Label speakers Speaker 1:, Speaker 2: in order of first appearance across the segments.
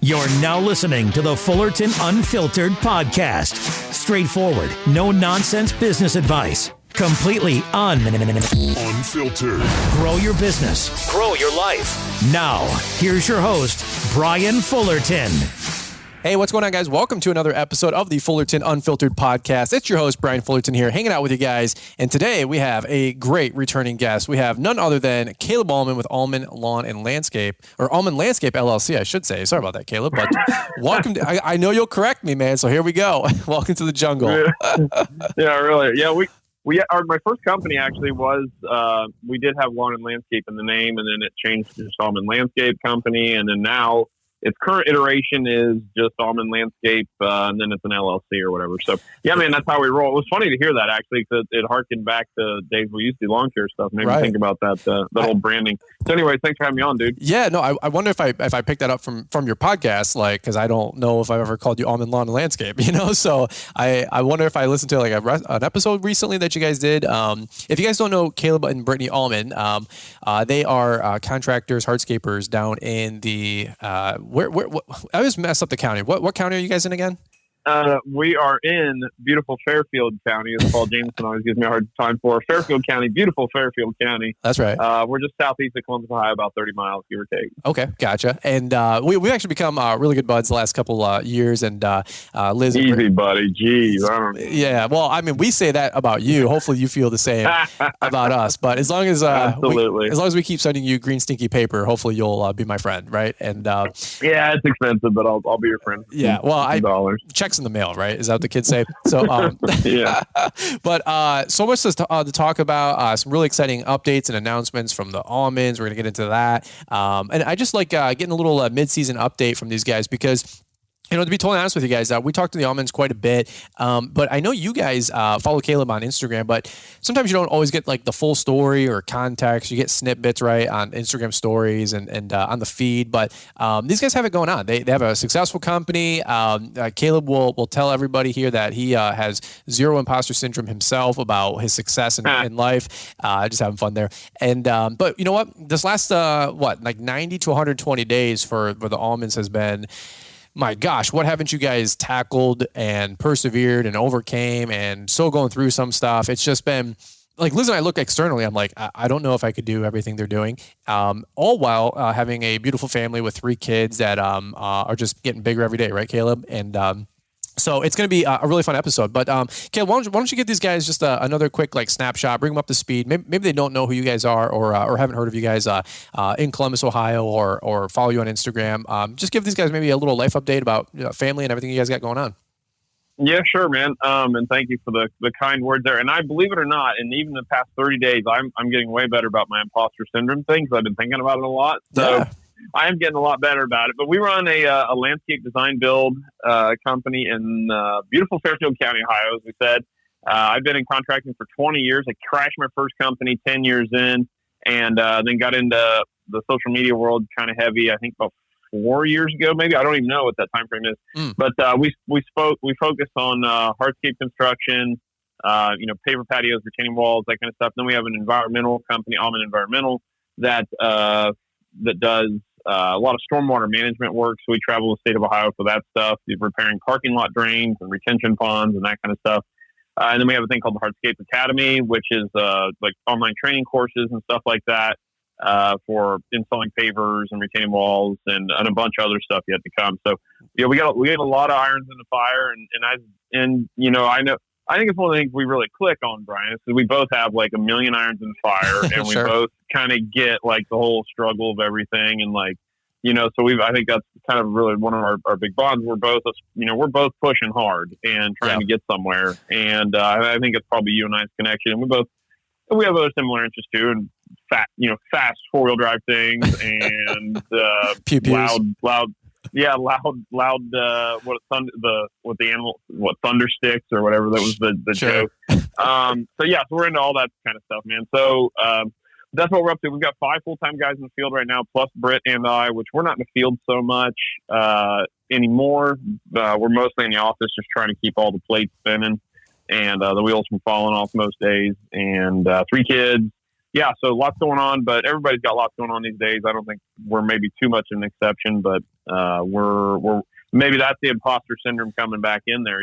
Speaker 1: You're now listening to the Fullerton Unfiltered podcast. Straightforward, no nonsense business advice. Completely unfiltered. Grow your business. Grow your life. Now, here's your host, Brian Fullerton.
Speaker 2: Hey, what's going on, guys? Welcome to another episode of the Fullerton Unfiltered podcast. It's your host, Brian Fullerton here, hanging out with you guys. And today we have a great returning guest. We have none other than Caleb Auman with Auman Lawn and Landscape, or Auman Landscape LLC, I should say. Sorry about that, Caleb. But welcome to, I know you'll correct me, man. So here we go. Welcome to the jungle.
Speaker 3: Yeah, really. Yeah, my first company actually was, we did have Lawn and Landscape in the name, and then it changed to just Auman Landscape Company. And then now its current iteration is just Auman Landscape, and then it's an LLC or whatever. So, yeah, man, that's how we roll. It was funny to hear that, actually, because it harkened back to days we used to do lawn care stuff. Made me think about that whole branding. So, anyway, thanks for having me on, dude.
Speaker 2: Yeah, no, I wonder if I picked that up from your podcast, like, because I don't know if I've ever called you Auman Lawn and Landscape, you know? So, I wonder if I listened to like an episode recently that you guys did. If you guys don't know Caleb and Brittany Auman, they are contractors, hardscapers down in the where I always mess up the county. What county are you guys in again?
Speaker 3: We are in beautiful Fairfield County, as Paul Jameson always gives me a hard time for. Fairfield County, beautiful Fairfield County.
Speaker 2: That's right.
Speaker 3: We're just southeast of Columbus, Ohio, about 30 miles, give or take.
Speaker 2: Okay, gotcha. And we actually become really good buds the last couple years. And Liz,
Speaker 3: easy, buddy. Jeez, I don't know.
Speaker 2: Yeah, well, I mean, we say that about you. Hopefully, you feel the same about us. But as long as
Speaker 3: absolutely,
Speaker 2: as long as we keep sending you green stinky paper, hopefully you'll be my friend, right? And
Speaker 3: yeah, it's expensive, but I'll be your friend.
Speaker 2: Yeah, well, check in the mail, right? Is that what the kids say? So,
Speaker 3: yeah.
Speaker 2: But so much to talk about. Some really exciting updates and announcements from the Aumans. We're going to get into that. And I just like getting a little mid-season update from these guys because, you know, to be totally honest with you guys, we talked to the Aumans quite a bit, but I know you guys follow Caleb on Instagram, but sometimes you don't always get like the full story or context. You get snippets, right, on Instagram stories and on the feed, but these guys have it going on. They have a successful company. Caleb will tell everybody here that he has zero imposter syndrome himself about his success in life. Just having fun there. And but you know what? This last, 90 to 120 days for the Aumans has been, my gosh, what haven't you guys tackled and persevered and overcame and still going through some stuff? It's just been like Liz and I look externally. I'm like, I don't know if I could do everything they're doing, all while having a beautiful family with 3 kids that are just getting bigger every day. Right, Caleb? And so it's going to be a really fun episode. But Caleb, why don't you give these guys just another quick like snapshot, bring them up to speed. Maybe they don't know who you guys are or haven't heard of you guys in Columbus, Ohio, or follow you on Instagram. Just give these guys maybe a little life update about family and everything you guys got going on.
Speaker 3: Yeah, sure, man. And thank you for the kind words there. And I believe it or not, in even the past 30 days, I'm getting way better about my imposter syndrome thing because I've been thinking about it a lot. So. Yeah. I am getting a lot better about it, but we run a landscape design build company in beautiful Fairfield County, Ohio, as we said. I've been in contracting for 20 years. I crashed my first company 10 years in, and then got into the social media world kind of heavy, I think about 4 years ago, maybe. I don't even know what that time frame is. But we focused on hardscape construction, paver patios, retaining walls, that kind of stuff. Then we have an environmental company, Auman Environmental, that does a lot of stormwater management work. So we travel the state of Ohio for that stuff, repairing parking lot drains and retention ponds and that kind of stuff. And then we have a thing called the Hardscape Academy, which is like online training courses and stuff like that for installing pavers and retaining walls and a bunch of other stuff yet to come. So yeah, we got a lot of irons in the fire, I think it's one of the things we really click on, Brian, is that we both have like a million irons in the fire, and we both kind of get like the whole struggle of everything, and like, so I think that's kind of really one of our big bonds. We're both pushing hard and trying to get somewhere, and I think it's probably you and I's connection. And we have other similar interests too, and fast 4-wheel drive things and loud. Yeah, loud. Thunder sticks or whatever. That was the joke. So we're into all that kind of stuff, man. So that's what we're up to. We've got 5 full-time guys in the field right now, plus Britt and I, which we're not in the field so much anymore. We're mostly in the office, just trying to keep all the plates spinning and the wheels from falling off most days. And 3 kids. yeah, so lots going on, but everybody's got lots going on these days. I don't think we're maybe too much an exception, but we're maybe that's the imposter syndrome coming back in there,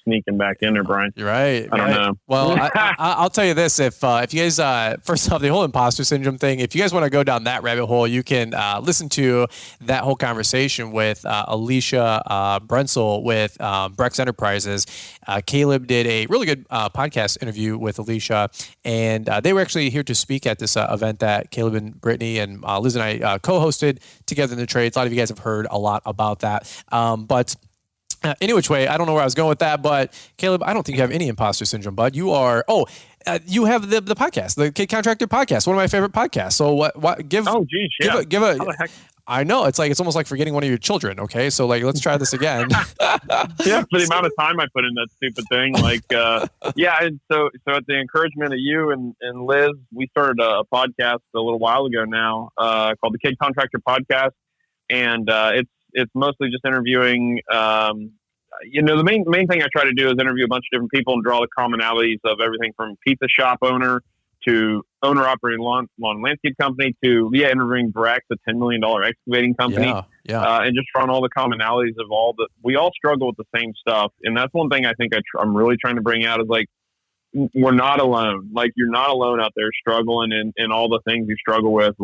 Speaker 3: sneaking back in there, Brian.
Speaker 2: You're right.
Speaker 3: I don't know.
Speaker 2: Well, I'll tell you this: if you guys, first off, the whole imposter syndrome thing, if you guys want to go down that rabbit hole, you can listen to that whole conversation with Alicia Brensel with Brex Enterprises. Caleb did a really good podcast interview with Alicia, and they were actually here to speak at this event that Caleb and Brittany and Liz and I co-hosted together in the trades. A lot of you guys have heard a lot about that. But any which way, I don't know where I was going with that, but Caleb, I don't think you have any imposter syndrome, bud. You are, you have the podcast, the Kid Contractor podcast, one of my favorite podcasts. So give a, how the heck? I know it's almost like forgetting one of your children. Okay. So let's try this again.
Speaker 3: Yeah. For the amount of time I put in that stupid thing. And so at the encouragement of you and Liz, we started a podcast a little while ago now, called the Kid Contractor Podcast. And, it's mostly just interviewing, the main thing I try to do is interview a bunch of different people and draw the commonalities of everything from pizza shop owner to owner operating lawn landscape company to, interviewing Brex, a $10 million excavating company. And just drawing all the commonalities of we all struggle with the same stuff. And that's one thing I think I'm really trying to bring out is we're not alone. You're not alone out there struggling in all the things you struggle with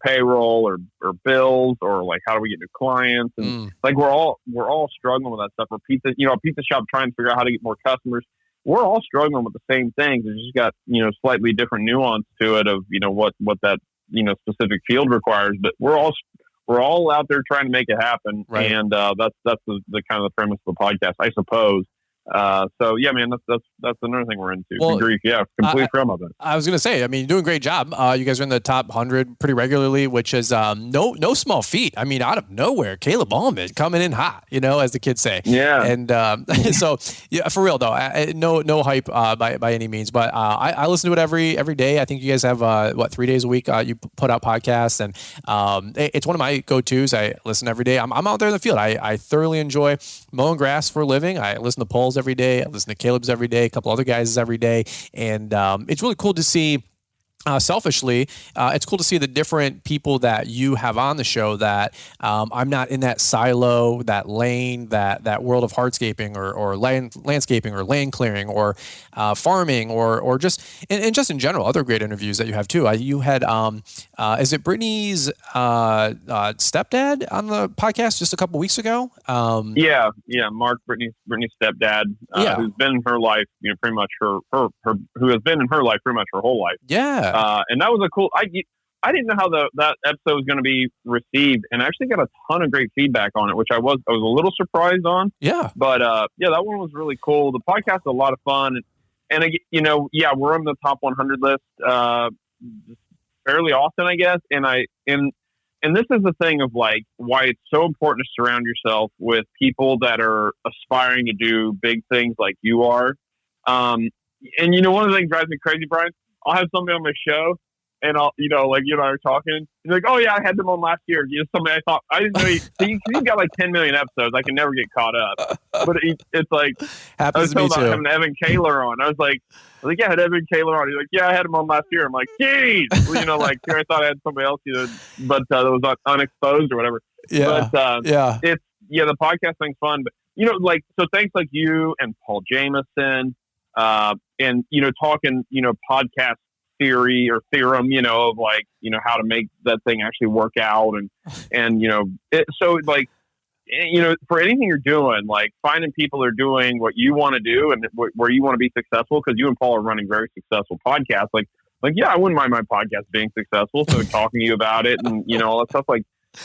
Speaker 3: payroll or bills or how do we get new clients? And we're all struggling with that stuff. We're a pizza shop trying to figure out how to get more customers. We're all struggling with the same things. It's just got, slightly different nuance to it of, what that, specific field requires, but we're all out there trying to make it happen. Right. And, that's the kind of the premise of the podcast, I suppose. So yeah, man, that's another thing we're into.
Speaker 2: Well,
Speaker 3: grief, completely from of it.
Speaker 2: I was gonna say, you're doing a great job. You guys are in the top 100 pretty regularly, which is no small feat. Out of nowhere, Caleb Auman coming in hot, as the kids say.
Speaker 3: Yeah.
Speaker 2: And so yeah, for real though, no hype by any means, but I listen to it every day. I think you guys have 3 days a week you put out podcasts, and it's one of my go-tos. I listen every day. I'm out there in the field. I thoroughly enjoy mowing grass for a living. I listen to polls every day. I listen to Caleb's every day, a couple other guys every day. And it's really cool to see, selfishly, it's cool to see the different people that you have on the show that I'm not in that silo, that lane, that world of hardscaping or landscaping or land clearing or farming or just, and just in general, other great interviews that you have too. You had, is it Brittany's stepdad on the podcast just a couple weeks ago?
Speaker 3: Yeah. Mark, Brittany's stepdad, who's been in her life, pretty much who has been in her life pretty much her whole life.
Speaker 2: Yeah.
Speaker 3: And that was a cool. I didn't know how that episode was going to be received, and I actually got a ton of great feedback on it, which I was a little surprised on. Yeah. But that one was really cool. The podcast is a lot of fun, and we're on the top 100 list fairly often, I guess. And this is the thing of why it's so important to surround yourself with people that are aspiring to do big things like you are. And one of the things that drives me crazy, Brian. I'll have somebody on my show, and I'll, you and I are talking. He's like, "Oh yeah, I had them on last year." Somebody I didn't know. He's got 10 million episodes. I can never get caught up. But it's I was talking about having Evan Kaler on. I was like, yeah, I had Evan Kaler on. He's like, yeah, I had him on last year. I'm like, geez, I thought I had somebody else either, but that was unexposed or whatever.
Speaker 2: Yeah,
Speaker 3: but the podcast thing's fun. But so thanks you and Paul Jameson. And, talking, podcast theory or theorem, of how to make that thing actually work out. For anything you're doing, finding people that are doing what you want to do and where you want to be successful, because you and Paul are running very successful podcasts. I wouldn't mind my podcast being successful. So talking to you about it and, all that stuff,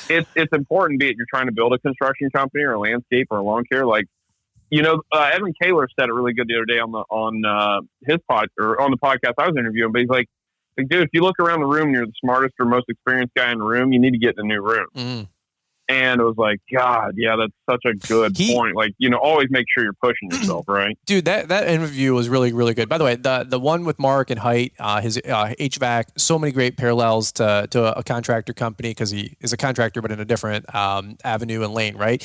Speaker 3: it's important, be it you're trying to build a construction company or a landscape or a lawn care, Evan Kaler said it really good the other day on his pod or on the podcast I was interviewing. But he's like, dude, if you look around the room and you're the smartest or most experienced guy in the room, you need to get in a new room. Mm. And it was like, God, yeah, that's such a good point. Always make sure you're pushing yourself, right?
Speaker 2: Dude, that interview was really, really good. By the way, the one with Mark and Height, his HVAC, so many great parallels to a contractor company, because he is a contractor, but in a different avenue and lane, right?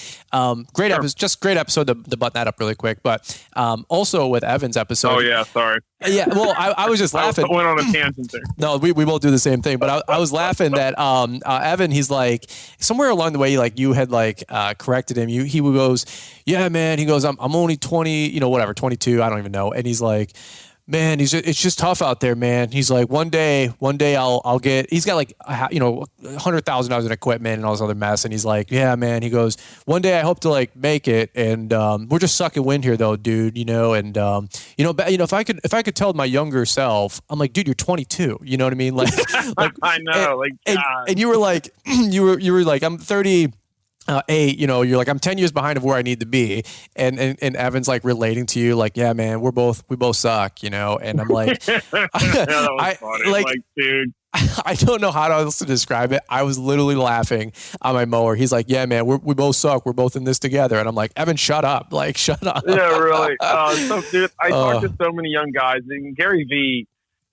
Speaker 2: Great episode, just great episode to button that up really quick. But also with Evan's episode.
Speaker 3: Oh, yeah, sorry.
Speaker 2: Yeah, well, I was just laughing.
Speaker 3: I went on a tangent there.
Speaker 2: No, we both do the same thing. But I was laughing that Evan, he's like, somewhere along the way, like you had like corrected him. He goes, yeah, man. He goes, I'm only 20, whatever, 22. I don't even know. And he's like, man, it's just tough out there, man. He's like, one day I'll get. He's got like $100,000 in equipment and all this other mess, and he's like, yeah, man. He goes, one day I hope to like make it, and we're just sucking wind here, though, dude. And if I could tell my younger self, I'm like, dude, you're 22. You know what I mean? Like,
Speaker 3: I know,
Speaker 2: and you were like, you were like, I'm 30. You're like, I'm 10 years behind of where I need to be. And Evan's like relating to you, like, yeah, man, we both suck, and I'm like,
Speaker 3: yeah, that was funny. Like, dude,
Speaker 2: I don't know how else to describe it. I was literally laughing on my mower. He's like, yeah, man, we both suck. We're both in this together. And I'm like, Evan, shut up. Like, shut up.
Speaker 3: Yeah, really. So dude, I talk to so many young guys, and Gary Vee,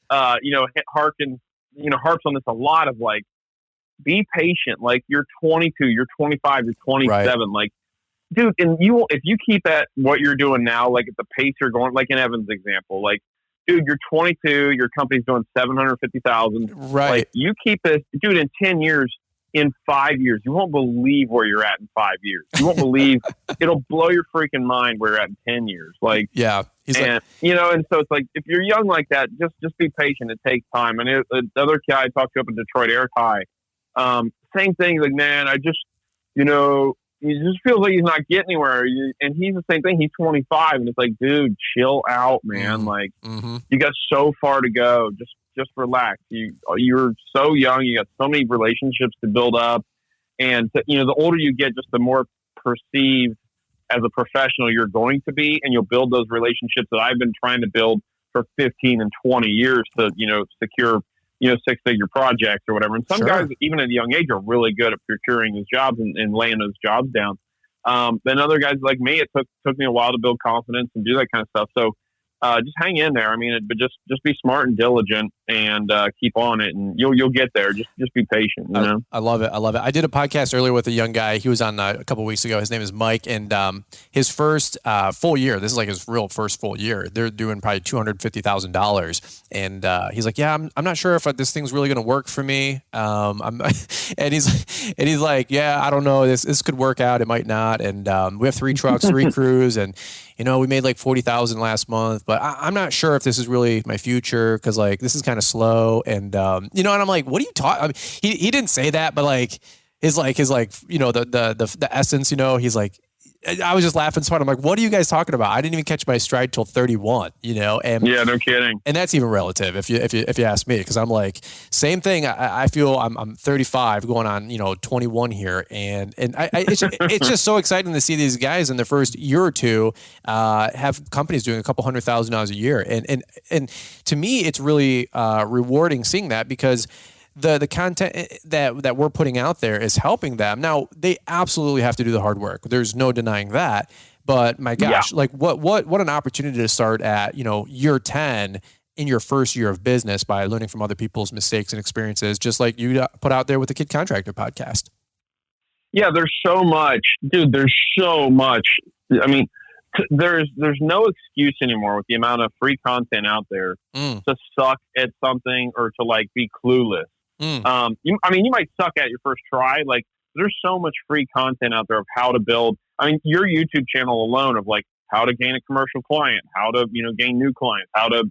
Speaker 3: harps on this a lot of like, be patient. Like, you're 22, you're 25, you're 27. Right. Like, dude, and if you keep at what you're doing now, like at the pace you're going, like in Evan's example, like, dude, you're 22, your company's doing 750,000.
Speaker 2: Right.
Speaker 3: Like, you keep this, dude, in 10 years, in 5 years, you won't believe where you're at in 5 years. You won't believe, it'll blow your freaking mind where you're at in 10 years. Like,
Speaker 2: yeah.
Speaker 3: And so it's like, if you're young like that, just be patient. It takes time. And the other guy I talked to up in Detroit, Eric High, same thing. Like, man, I just, he just feels like he's not getting anywhere. And he's the same thing. He's 25, and it's like, dude, chill out, man. Like, you got so far to go. Just relax. You're so young. You got so many relationships to build up, and the older you get, just the more perceived as a professional you're going to be, and you'll build those relationships that I've been trying to build for 15 and 20 years to secure 6-figure projects or whatever. And some guys, even at a young age, are really good at procuring those jobs and laying those jobs down. Then other guys like me, it took me a while to build confidence and do that kind of stuff. So just hang in there. I mean, but just be smart and diligent and keep on it, and you'll get there. Just be patient.
Speaker 2: I love it. I did a podcast earlier with a young guy. He was on a couple of weeks ago. His name is Mike, and his first full year. This is like his real first full year. They're doing probably $250,000, and he's like, yeah, I'm not sure if this thing's really going to work for me. And he's like, yeah, I don't know. This could work out. It might not. And we have 3 trucks, 3 crews, and we made like 40,000 last month, but I'm not sure if this is really my future, because like this is kind of slow, and and I'm like, what are you talking? I mean, he didn't say that, but like his the essence, he's like, I was just laughing so hard. I'm like, what are you guys talking about? I didn't even catch my stride till 31, and
Speaker 3: yeah, no kidding.
Speaker 2: And that's even relative if you ask me, because I'm like, same thing. I feel I'm 35 going on, 21 here. And it's just so exciting to see these guys in their first year or two, have companies doing a couple $100,000 a year. And to me, it's really, rewarding seeing that, because the content that we're putting out there is helping them. Now, they absolutely have to do the hard work. There's no denying that. But my gosh, like what an opportunity to start at, year 10 in your first year of business by learning from other people's mistakes and experiences, just like you put out there with the Kid Contractor podcast.
Speaker 3: Yeah, there's so much, dude. There's so much. I mean, there's no excuse anymore with the amount of free content out there to suck at something or to like be clueless. You might suck at your first try. Like, there's so much free content out there of how to build. I mean, your YouTube channel alone of like how to gain a commercial client, how to, gain new clients, how to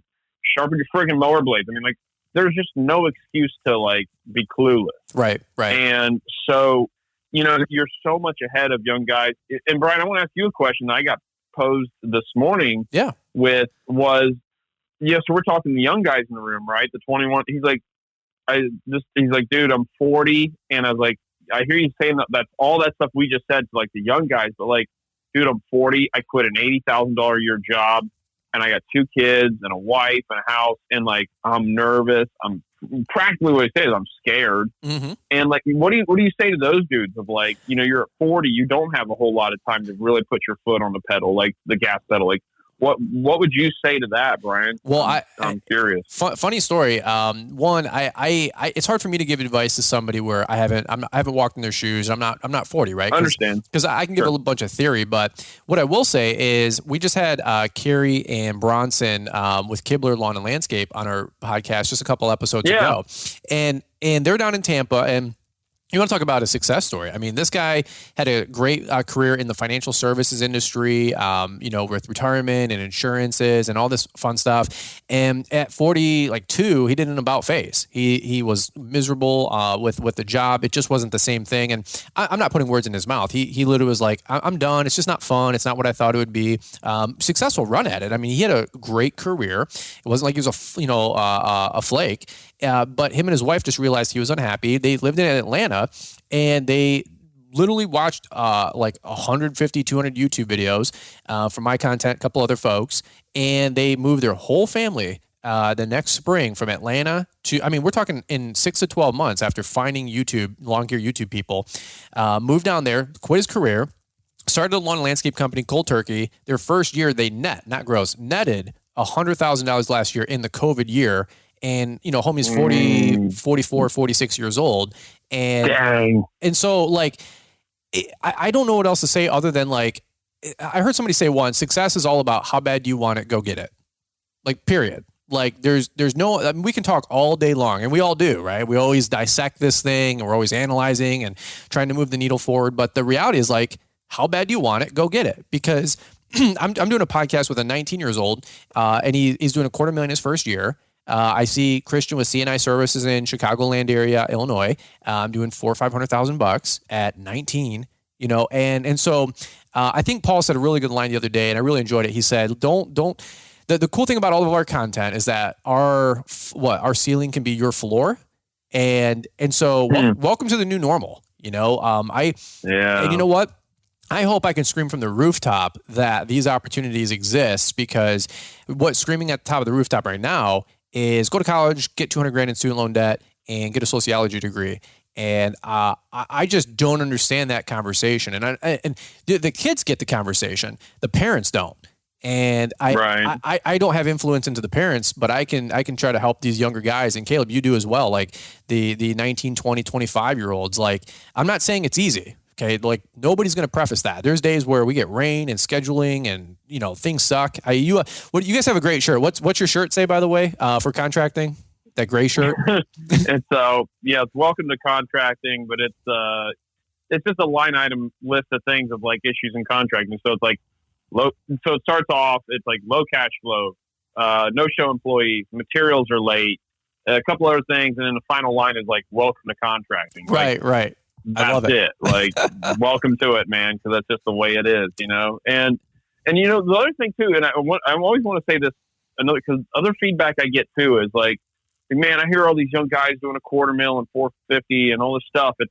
Speaker 3: sharpen your friggin' mower blades. I mean, like, there's just no excuse to like be clueless. Right. And so, you're so much ahead of young guys. And Brian, I want to ask you a question that I got posed this morning. Yeah. So we're talking the young guys in the room, right? The 21. He's like, dude, I'm 40, and I was like, I hear you saying that's all that stuff we just said to like the young guys, but like, dude, I'm 40. I quit an $80,000 a year job, and I got 2 kids and a wife and a house, and like, I'm nervous. I'm practically what I say is I'm scared. And like, what do you say to those dudes of like, you're at 40, you don't have a whole lot of time to really put your foot on the pedal, like the gas pedal. Like, What would you say to that, Brian?
Speaker 2: Well,
Speaker 3: I'm curious.
Speaker 2: Funny story. One, I it's hard for me to give advice to somebody where I haven't walked in their shoes. I'm not 40, right?
Speaker 3: I understand.
Speaker 2: Because I can give a bunch of theory, but what I will say is we just had Carrie and Bronson with Kibler Lawn and Landscape on our podcast just a couple episodes ago, and they're down in Tampa. And you want to talk about a success story? I mean, this guy had a great career in the financial services industry, with retirement and insurances and all this fun stuff. And at 42, he did an about face. He was miserable with the job. It just wasn't the same thing. And I'm not putting words in his mouth. He literally was like, I'm done. It's just not fun. It's not what I thought it would be. Successful run at it. I mean, he had a great career. It wasn't like he was a flake. But him and his wife just realized he was unhappy. They lived in Atlanta, and they literally watched like 150, 200 YouTube videos from my content, a couple other folks, and they moved their whole family the next spring from Atlanta to, we're talking in 6 to 12 months after finding lawn care YouTube people, moved down there, quit his career, started a lawn and landscape company, cold turkey. Their first year, they netted $100,000 last year in the COVID year. And, homie's 44, 46 years old. And,
Speaker 3: dang.
Speaker 2: And so I don't know what else to say other than I heard somebody say once, success is all about how bad do you want it, go get it. Period. There's no, we can talk all day long, and we all do, right? We always dissect this thing, and we're always analyzing and trying to move the needle forward. But the reality is how bad do you want it, go get it. Because I'm doing a podcast with a 19-year-old, and he's doing $250,000 his first year. I see Christian with CNI Services in Chicagoland area, Illinois. I'm doing $400,000 or $500,000 at 19. And so I think Paul said a really good line the other day, and I really enjoyed it. He said, "Don't." The cool thing about all of our content is that our ceiling can be your floor, and so welcome to the new normal. And you know what? I hope I can scream from the rooftop that these opportunities exist, because what's screaming at the top of the rooftop right now is go to college, get $200,000 in student loan debt, and get a sociology degree. And I just don't understand that conversation. And the kids get the conversation, the parents don't. And I don't have influence into the parents, but I can try to help these younger guys. And Caleb, you do as well. The 19, 20, 25-year-olds. I'm not saying it's easy. Okay, nobody's going to preface that. There's days where we get rain and scheduling, and things suck. You guys have a great shirt. What's your shirt say, by the way, for contracting? That gray shirt.
Speaker 3: It's welcome to contracting, but it's just a line item list of things of issues in contracting. So it's low. So it starts off. It's low cash flow, no show employees, materials are late, a couple other things, and then the final line is welcome to contracting.
Speaker 2: Right.
Speaker 3: That's it. Welcome to it, man, because that's just the way it is, And the other thing too, and I always want to say this, because other feedback I get too is man, I hear all these young guys doing $250,000 and $450,000 and all this stuff. It's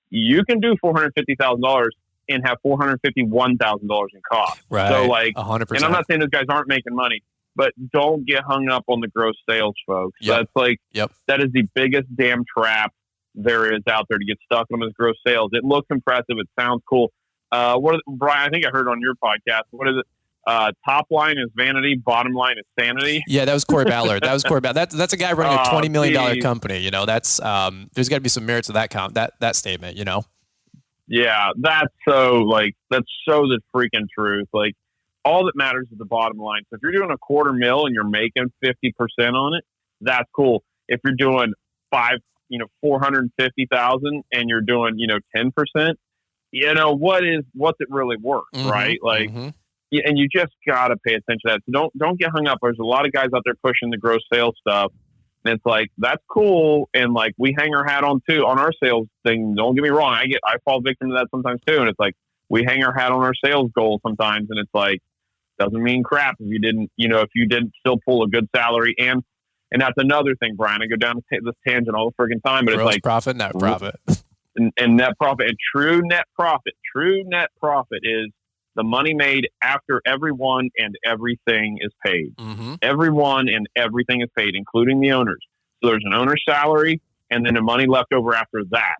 Speaker 3: you can do $450,000 and have $451,000 in costs.
Speaker 2: Right.
Speaker 3: So
Speaker 2: 100%.
Speaker 3: And I'm not saying those guys aren't making money, but don't get hung up on the gross sales, folks.
Speaker 2: Yep.
Speaker 3: That's that is the biggest damn trap there is out there, to get stuck on those gross sales. It looks impressive. It sounds cool. Brian, I think I heard on your podcast, what is it? Top line is vanity, bottom line is sanity.
Speaker 2: Yeah, that was Corey Ballard. That's a guy running a $20 million company. That's there's got to be some merit to that statement.
Speaker 3: Yeah, that's so the freaking truth. All that matters is the bottom line. So if you're doing $250,000 and you're making 50% on it, that's cool. If you're doing $450,000 and you're doing 10%, what's it really worth, right? And you just gotta pay attention to that. So don't get hung up. There's a lot of guys out there pushing the gross sales stuff, and it's that's cool, and we hang our hat on too on our sales thing. Don't get me wrong, I fall victim to that sometimes too, and it's we hang our hat on our sales goals sometimes, and it's doesn't mean crap if you didn't still pull a good salary. And that's another thing, Brian. I go down this tangent all the freaking time, but
Speaker 2: gross
Speaker 3: it's
Speaker 2: profit, net profit,
Speaker 3: and net profit, and true net profit. True net profit is the money made after everyone and everything is paid.
Speaker 2: Mm-hmm.
Speaker 3: Everyone and everything is paid, including the owners. So there's an owner's salary, and then the money left over after that.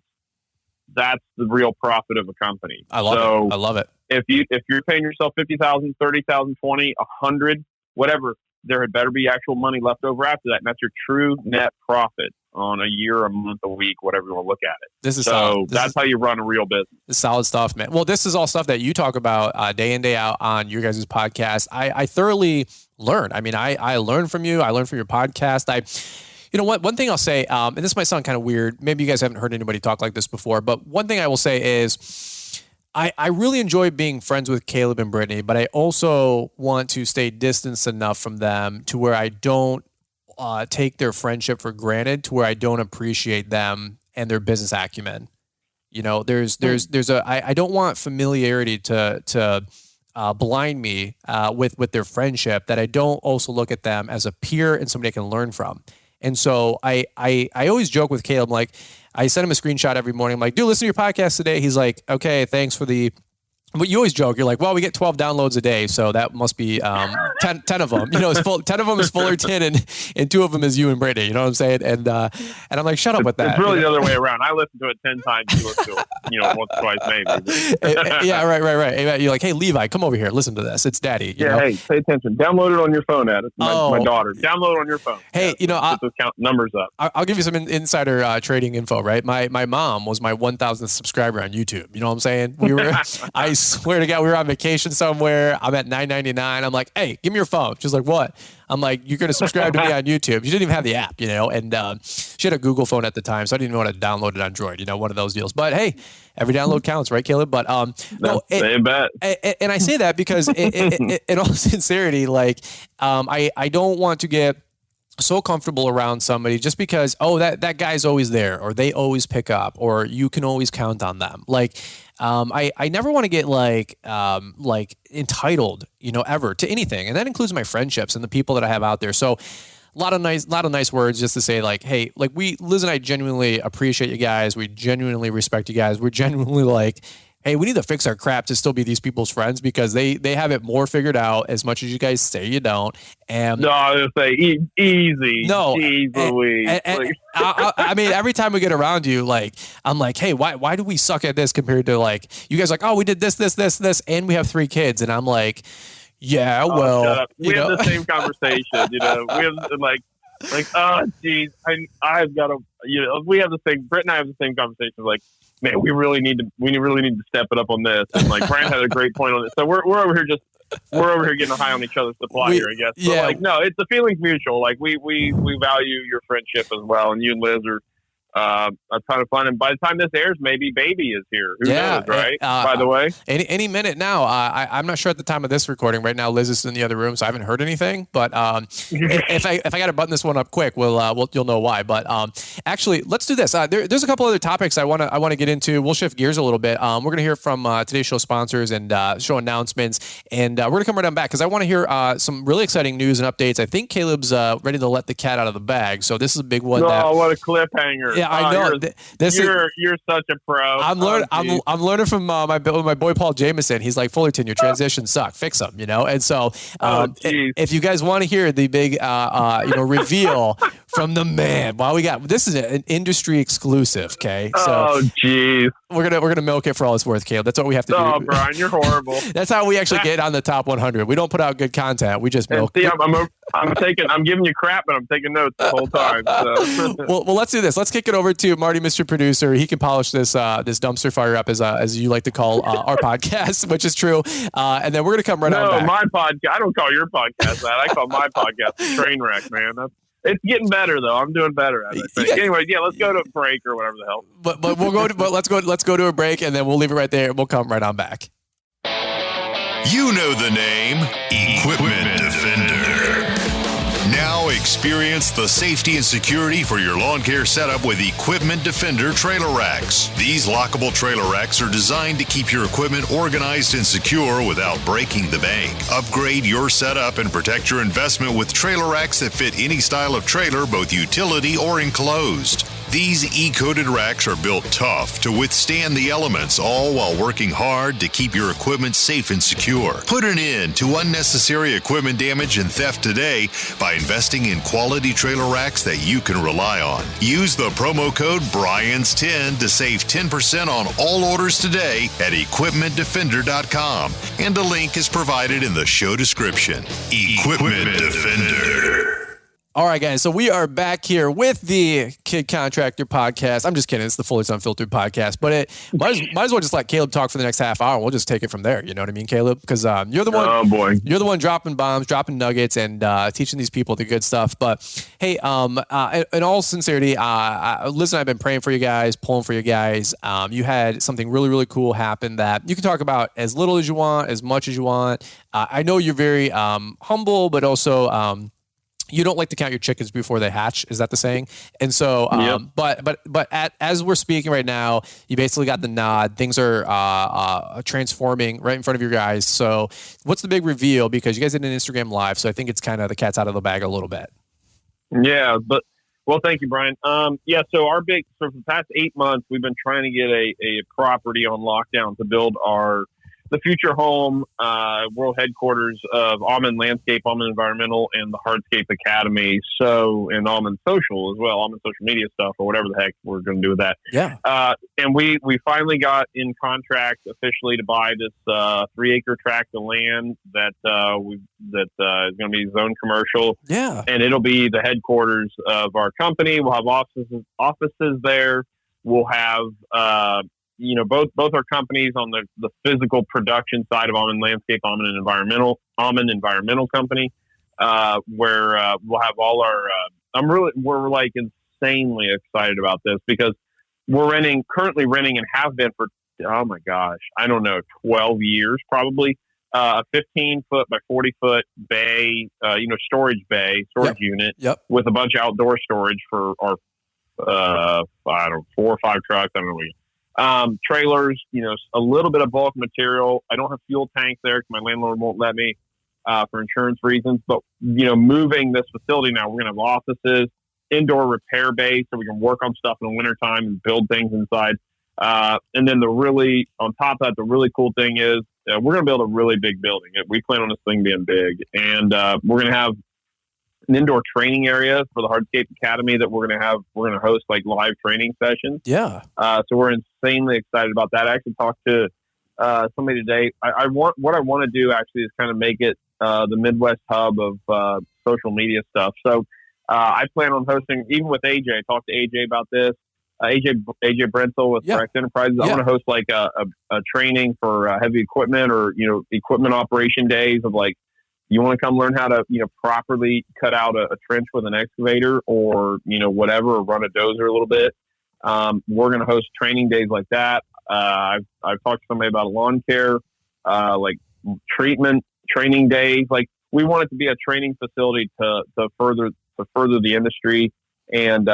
Speaker 3: That's the real profit of a company.
Speaker 2: I love it.
Speaker 3: if you're paying yourself 50,000, 30,000, 20, 100, whatever, there had better be actual money left over after that. And that's your true net profit on a year, a month, a week, whatever you want to look at it.
Speaker 2: This is solid.
Speaker 3: That's how you run a real business.
Speaker 2: This is solid stuff, man. Well, this is all stuff that you talk about day in, day out on your guys' podcast. I thoroughly learn. I mean, I learn from you. I learn from your podcast. You know what? One thing I'll say, and this might sound kind of weird. Maybe you guys haven't heard anybody talk like this before, but one thing I will say is I really enjoy being friends with Caleb and Brittany, but I also want to stay distanced enough from them to where I don't take their friendship for granted, to where I don't appreciate them and their business acumen. You know, I don't want familiarity to blind me with their friendship, that I don't also look at them as a peer and somebody I can learn from. And so I always joke with Caleb, like, I send him a screenshot every morning. I'm like, dude, listen to your podcast today. He's like, okay, thanks for the... But you always joke. You're like, well, we get 12 downloads a day, so that must be 10 of them. You know, 10 of them is Fullerton, and 2 of them is you and Brittany. You know what I'm saying? And I'm like, shut up with that.
Speaker 3: It's really the other way around. I listen to it 10 times. You listen to it, once or twice maybe.
Speaker 2: Yeah, right. You're like, hey, Levi, come over here. Listen to this. It's Daddy. You know?
Speaker 3: Hey, pay attention. Download it on your phone, Adam. My daughter. Download it on your phone.
Speaker 2: Hey,
Speaker 3: get those count numbers up.
Speaker 2: I'll give you some insider trading info, right? My mom was my 1,000th subscriber on YouTube. You know what I'm saying? I swear to God, we were on vacation somewhere. I'm at $9.99. I'm like, hey, give me your phone. She's like, what? I'm like, you're going to subscribe to me on YouTube. She didn't even have the app, and she had a Google phone at the time, so I didn't even want to download it on Android, one of those deals. But hey, every download counts, right, Caleb? But
Speaker 3: bet.
Speaker 2: And I say that because in all sincerity, like, I don't want to get so comfortable around somebody just because, that guy's always there, or they always pick up, or you can always count on them. Like, I never want to get like entitled, ever to anything. And that includes my friendships and the people that I have out there. So a lot of nice words just to say, like, hey, like, Liz and I genuinely appreciate you guys. We genuinely respect you guys. We're genuinely like, hey, we need to fix our crap to still be these people's friends, because they have it more figured out, as much as you guys say you don't. And
Speaker 3: no, I was gonna say easy.
Speaker 2: No,
Speaker 3: easily.
Speaker 2: I mean, every time we get around you, like, I'm like, hey, why do we suck at this compared to, like, you guys are like, oh, we did this, and we have 3 kids, and I'm like, yeah, well,
Speaker 3: we have the same conversation. We have like, oh, geez, I've got to, we have the same. Britt and I have the same conversation. Like, man, we really need to step it up on this. And like, Brian had a great point on it. So we're over here getting high on each other's supply here, I guess. But like, no, it's the feeling's mutual. Like, we value your friendship as well, and you and Liz are a ton of fun. And by the time this airs, maybe baby is here. Who knows, right? By the way,
Speaker 2: any minute now. I'm not sure at the time of this recording. Right now, Liz is in the other room, so I haven't heard anything. But if I got to button this one up quick, you'll know why. But actually, let's do this. There's a couple other topics I want to get into. We'll shift gears a little bit. We're going to hear from today's show sponsors and show announcements, and we're going to come right on back because I want to hear some really exciting news and updates. I think Caleb's ready to let the cat out of the bag, so this is a big one.
Speaker 3: Oh, what a cliffhanger!
Speaker 2: Yeah, I know.
Speaker 3: You're such a pro.
Speaker 2: I'm learning from my boy Paul Jameson. He's like, Fullerton, your transitions suck. Fix them, And so, if you guys want to hear the big, reveal from the man, this is an industry exclusive. Okay, so we're gonna milk it for all it's worth, Caleb. That's what we have to do.
Speaker 3: Oh, Brian, you're horrible.
Speaker 2: That's how we actually get on the top 100. We don't put out good content. We just milk.
Speaker 3: See, I'm giving you crap, but I'm taking notes the whole time. So.
Speaker 2: well, let's do this. Let's kick it over to Marty, Mr. Producer. He can polish this dumpster fire up, as you like to call our podcast, which is true. And then we're gonna come right on back.
Speaker 3: No, my podcast. I don't call your podcast that. I call my podcast a train wreck, man. It's getting better though. I'm doing better at it. Yeah. Anyway, let's go to a break or whatever the hell.
Speaker 2: But let's go to a break, and then we'll leave it right there. We'll come right on back.
Speaker 4: You know the name Equipment Defender. Now experience the safety and security for your lawn care setup with Equipment Defender trailer racks. These lockable trailer racks are designed to keep your equipment organized and secure without breaking the bank. Upgrade your setup and protect your investment with trailer racks that fit any style of trailer, both utility or enclosed. These E-coated racks are built tough to withstand the elements, all while working hard to keep your equipment safe and secure. Put an end to unnecessary equipment damage and theft today by investing in quality trailer racks that you can rely on. Use the promo code BRYANS10 to save 10% on all orders today at equipmentdefender.com. And a link is provided in the show description. Equipment Defender.
Speaker 2: All right, guys. So we are back here with the Kid Contractor podcast. I'm just kidding. It's the Fullerton Unfiltered podcast, but it might as well just let Caleb talk for the next half hour. We'll just take it from there. You know what I mean, Caleb? Because you're the one.
Speaker 3: Oh boy,
Speaker 2: you're the one dropping bombs, dropping nuggets, and teaching these people the good stuff. But hey, in all sincerity, Liz and I've been praying for you guys, pulling for you guys. You had something really, really cool happen that you can talk about as little as you want, as much as you want. I know you're very humble, but also. You don't like to count your chickens before they hatch. Is that the saying? And so, as we're speaking right now, you basically got the nod. Things are transforming right in front of your guys. So what's the big reveal? Because you guys did an Instagram live. So I think it's kind of the cat's out of the bag a little bit.
Speaker 3: Yeah, well, thank you, Brian. So for the past 8 months, we've been trying to get a property on lockdown to build the future home, world headquarters of Auman Landscape, Auman Environmental, and the Hardscape Academy. And Auman Social as well, Auman Social Media stuff, or whatever the heck we're going to do with that.
Speaker 2: Yeah.
Speaker 3: And we finally got in contract officially to buy this 3-acre tract of land that is going to be zone commercial.
Speaker 2: Yeah.
Speaker 3: And it'll be the headquarters of our company. We'll have offices there. We'll have both our companies on the physical production side of Auman Landscape, Auman Environmental Company, where we'll have all our. We're like insanely excited about this because we're currently renting, and have been for 12 years probably. A 15-foot by 40-foot bay, storage unit with a bunch of outdoor storage for our 4 or 5 trucks. I don't know. Trailers, a little bit of bulk material. I don't have fuel tanks there because my landlord won't let me for insurance reasons. But, moving this facility now, we're going to have offices, indoor repair bays so we can work on stuff in the wintertime and build things inside. And then on top of that, the really cool thing is we're going to build a really big building. We plan on this thing being big. And we're going to have an indoor training area for the Hardscape Academy that we're going to host like live training sessions.
Speaker 2: Yeah.
Speaker 3: So we're insanely excited about that. I actually talked to somebody today. What I want to do actually is kind of make it the Midwest hub of social media stuff. So I plan on hosting, even with AJ. I talked to AJ about this. AJ Brenzel with Rex Enterprises. I want to host like a training for heavy equipment or equipment operation days of like, you want to come learn how to, properly cut out a trench with an excavator or, whatever, or run a dozer a little bit. We're going to host training days like that. I've talked to somebody about lawn care, like treatment training days. Like we want it to be a training facility to further the industry. And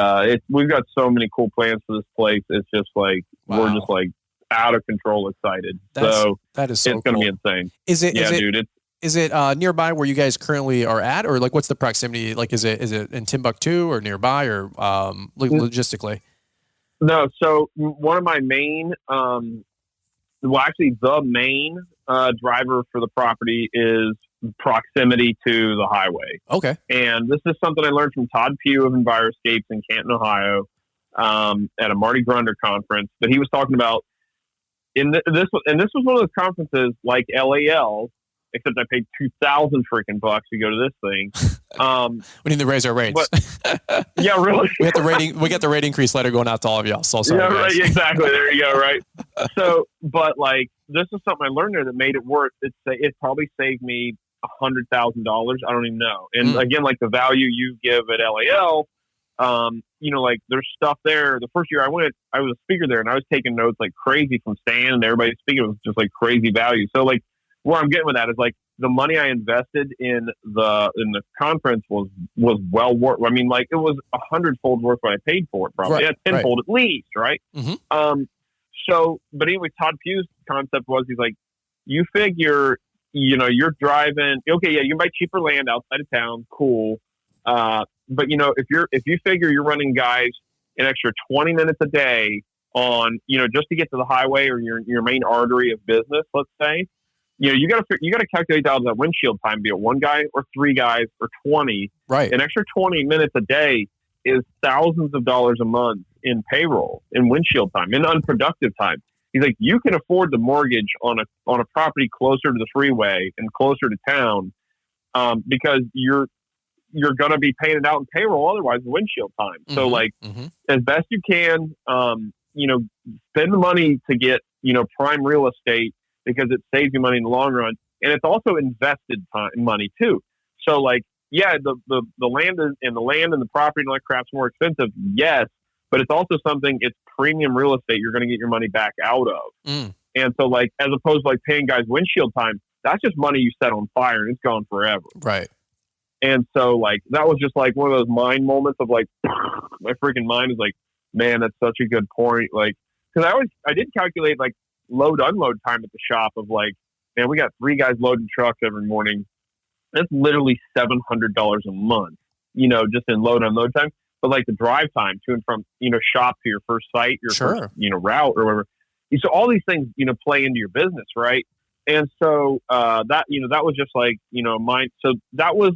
Speaker 3: we've got so many cool plans for this place. It's just like, we're just like out of control excited.
Speaker 2: That is so
Speaker 3: it's going to be insane.
Speaker 2: Is it nearby where you guys currently are at, or like what's the proximity? Like, is it in Timbuktu or nearby, or logistically?
Speaker 3: No. So one of my main, the main driver for the property is proximity to the highway.
Speaker 2: Okay.
Speaker 3: And this is something I learned from Todd Pugh of Enviroscapes in Canton, Ohio, at a Marty Grunder conference that he was talking about. This was one of those conferences like LAL. Except I paid $2,000 freaking bucks to go to this thing.
Speaker 2: We need to raise our rates.
Speaker 3: Yeah, really.
Speaker 2: We got the rate increase letter going out to all of y'all. So sorry,
Speaker 3: yeah, right. Exactly. There you go. Right. So, but like, this is something I learned there that made it worth. It probably saved me $100,000. I don't even know. And again, like the value you give at LAL, like there's stuff there. The first year I went, I was a speaker there, and I was taking notes like crazy from Stan and everybody speaking. It was just like crazy value. So like. Where I'm getting with that is like the money I invested in the conference was well worth. I mean, like it was 100-fold worth what I paid for it, probably.
Speaker 2: Right,
Speaker 3: 10-fold at least, right?
Speaker 2: Mm-hmm.
Speaker 3: But anyway, Todd Pugh's concept was he's like, you figure, you're driving. Okay, yeah, you can buy cheaper land outside of town, cool. But if you figure you're running guys an extra 20 minutes a day on, just to get to the highway or your main artery of business, let's say, you got to calculate out that windshield time, be it one guy or three guys or 20.
Speaker 2: Right.
Speaker 3: An extra 20 minutes a day is thousands of dollars a month in payroll, in windshield time, in unproductive time. He's like, you can afford the mortgage on a property closer to the freeway and closer to town, because you're going to be paying it out in payroll otherwise in windshield time. So as best you can, spend the money to get, prime real estate, because it saves you money in the long run. And it's also invested time, money too. So the land and the property and all that crap's more expensive. Yes. But it's also it's premium real estate you're going to get your money back out of. And so as opposed to paying guys windshield time, that's just money you set on fire and it's gone forever.
Speaker 2: Right.
Speaker 3: And so that was just one of those mind moments of my freaking mind is man, that's such a good point. Cause I did calculate load unload time at the shop of man, we got 3 guys loading trucks every morning. That's literally $700 a month, just in load unload time. But the drive time to and from, shop to your first site, your first, route or whatever. So all these things, play into your business. Right. And so, that was just mine. So that was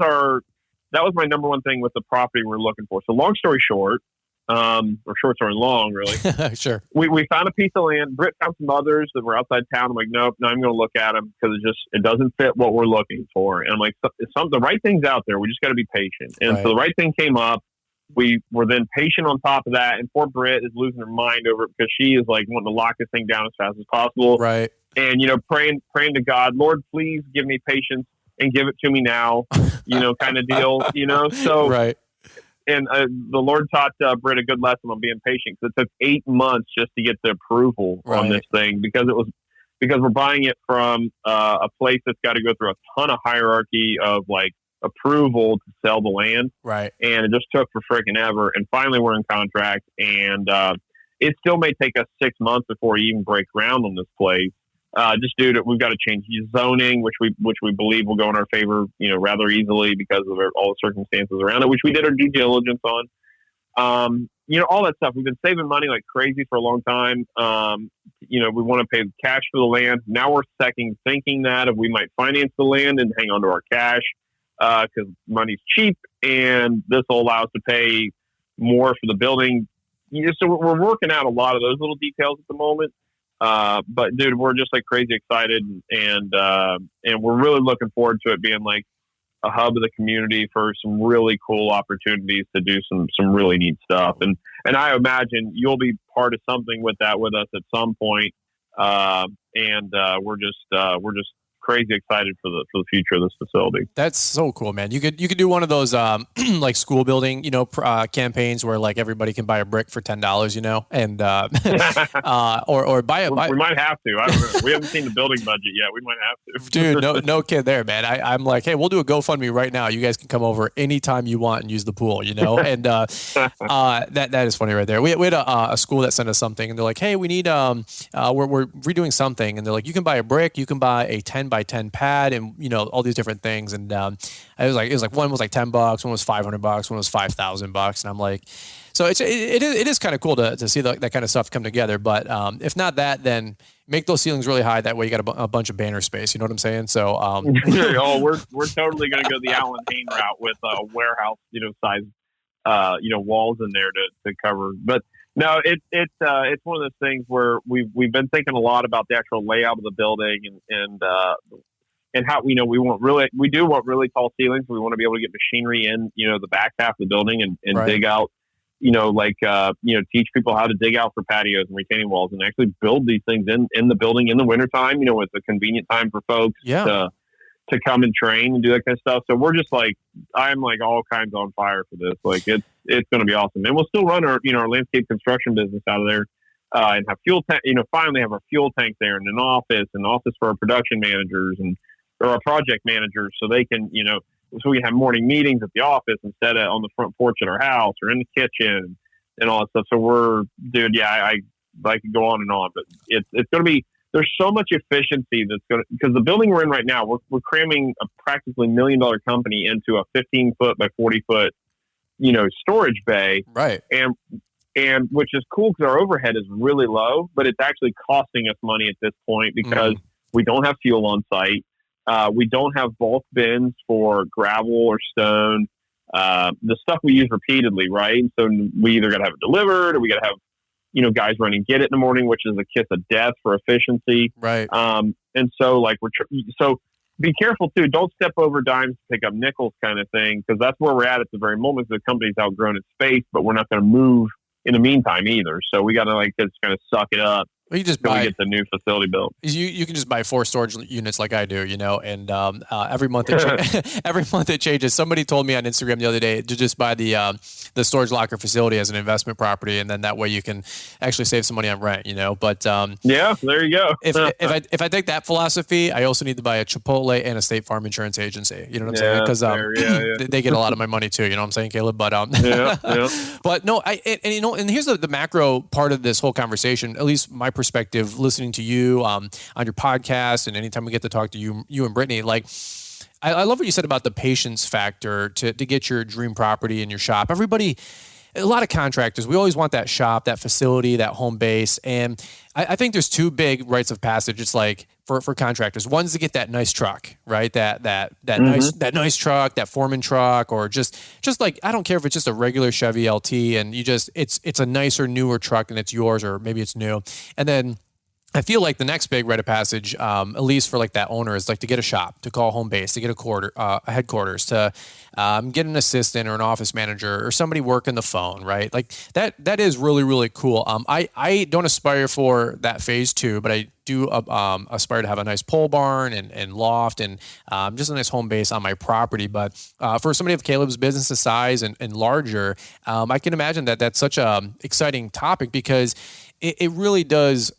Speaker 3: my number one thing with the property we're looking for. So long story short, or short story long, really.
Speaker 2: Sure.
Speaker 3: We found a piece of land. Britt found some others that were outside town. I'm like, nope, no, I'm going to look at them because it doesn't fit what we're looking for. And I'm like, the right thing's out there. We just got to be patient. And so the right thing came up. We were then patient on top of that. And poor Britt is losing her mind over it because she is wanting to lock this thing down as fast as possible.
Speaker 2: Right.
Speaker 3: And, praying to God, Lord, please give me patience and give it to me now, kind of deal, so.
Speaker 2: Right.
Speaker 3: And the Lord taught Britt a good lesson on being patient, because it took 8 months just to get the approval on this thing, because we're buying it from a place that's got to go through a ton of hierarchy of approval to sell the land.
Speaker 2: Right.
Speaker 3: And it just took for freaking ever. And finally we're in contract, and it still may take us 6 months before we even break ground on this place. Just due to we've got to change zoning, which we believe will go in our favor, rather easily because of all the circumstances around it, which we did our due diligence on. All that stuff. We've been saving money like crazy for a long time. We want to pay cash for the land. Now we're thinking that if we might finance the land and hang on to our cash, because money's cheap, and this will allow us to pay more for the building. So we're working out a lot of those little details at the moment. But dude, we're just crazy excited, and we're really looking forward to it being a hub of the community for some really cool opportunities to do some really neat stuff. And I imagine you'll be part of something with us at some point. We're just crazy excited for the future of this facility.
Speaker 2: That's so cool, man. You could do one of those school building, campaigns where everybody can buy a brick for $10, and or buy a.
Speaker 3: We might have to. I don't know. We haven't seen the building budget yet. We might have to.
Speaker 2: Dude, no kid there, man. I'm like, hey, we'll do a GoFundMe right now. You guys can come over anytime you want and use the pool, and that is funny right there. We had a school that sent us something, and they're like, hey, we need we're redoing something, and they're like, you can buy a brick, you can buy a 10 by 10 pad, and all these different things. And it was like one was $10, one was $500, one was $5,000, and I'm like, so it is kind of cool to see that kind of stuff come together. But if not that, then make those ceilings really high. That way you got a bunch of banner space. You know what I'm saying? So
Speaker 3: we're totally going to go the Alan Hain route with a warehouse size walls in there to cover. But no, it's one of those things where we've been thinking a lot about the actual layout of the building and how we want really tall ceilings. We want to be able to get machinery in the back half of the building and dig out teach people how to dig out for patios and retaining walls and actually build these things in the building in the wintertime. It's a convenient time for folks to come and train and do that kind of stuff. So we're just I'm all kinds on fire for this. It's going to be awesome. And we'll still run our landscape construction business out of there, and have fuel tank, finally have our fuel tank there and an office for our production managers or our project managers. So they can, so we have morning meetings at the office instead of on the front porch at our house or in the kitchen and all that stuff. So I could go on, but it's going to be, there's so much efficiency because the building we're in right now, we're cramming a practically $1 million company into a 15-foot by 40-foot, storage bay.
Speaker 2: Right.
Speaker 3: And and which is cool because our overhead is really low, but it's actually costing us money at this point because we don't have fuel on site. We don't have bulk bins for gravel or stone, the stuff we use repeatedly, right? So we either got to have it delivered or we got to have, guys running get it in the morning, which is a kiss of death for efficiency.
Speaker 2: Right.
Speaker 3: And so like so be careful too. Don't step over dimes to pick up nickels kind of thing. Cause that's where we're at the very moment. The company's outgrown its space, but we're not going to move in the meantime either. So we got to just kind of suck it up.
Speaker 2: Well, you just
Speaker 3: we get the new facility built.
Speaker 2: You can just buy 4 storage units like I do, and every month every month it changes. Somebody told me on Instagram the other day to just buy the storage locker facility as an investment property, and then that way you can actually save some money on rent, But
Speaker 3: yeah, there you go.
Speaker 2: if I take that philosophy, I also need to buy a Chipotle and a State Farm insurance agency. You know what I'm saying? Because they get a lot of my money too. You know what I'm saying, Caleb? But but no, and here's the macro part of this whole conversation. At least my perspective, listening to you on your podcast, and anytime we get to talk to you and Brittany, like I love what you said about the patience factor to get your dream property in your shop. Everybody, a lot of contractors, we always want that shop, that facility, that home base, and I think there's 2 big rites of passage. It's like for contractors, one's to get that nice truck, right? That nice truck, that Foreman truck, or just like, I don't care if it's just a regular Chevy LT and it's a nicer, newer truck and it's yours, or maybe it's new. And then I feel like the next big rite of passage, at least for like that owner, is like to get a shop, to call home base, to get a headquarters, to get an assistant or an office manager or somebody working the phone, right? Like that is really, really cool. I don't aspire for that phase 2, but I do aspire to have a nice pole barn and loft and just a nice home base on my property. But for somebody of Caleb's business size and larger, I can imagine that that's such a exciting topic because it really does.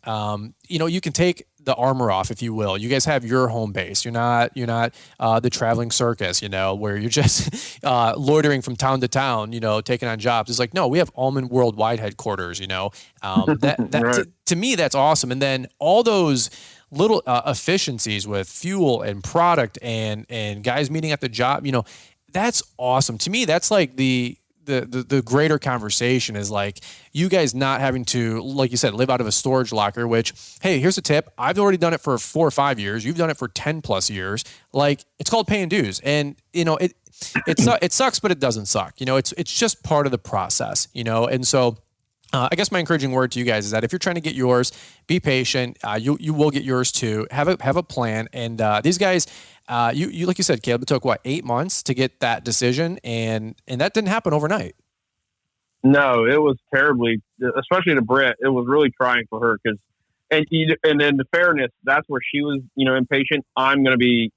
Speaker 2: You can take the armor off, if you will. You guys have your home base. You're not the traveling circus, where you're just loitering from town to town, taking on jobs. It's like, no, we have Auman worldwide headquarters. That to me, that's awesome. And then all those little efficiencies with fuel and product and guys meeting at the job, that's awesome. To me, that's like the greater conversation is like you guys not having to, like you said, live out of a storage locker, which, hey, here's a tip. I've already done it for 4 or 5 years. You've done it for 10 plus years. Like, it's called paying dues. And, it sucks, but it doesn't suck. It's just part of the process, and so I guess my encouraging word to you guys is that if you're trying to get yours, be patient. You will get yours too. Have a plan. And these guys, you like you said, Caleb, it took 8 months to get that decision, and that didn't happen overnight.
Speaker 3: No, it was terribly, especially to Britt. It was really trying for her because, and then the fairness, that's where she was, impatient. I'm going to be,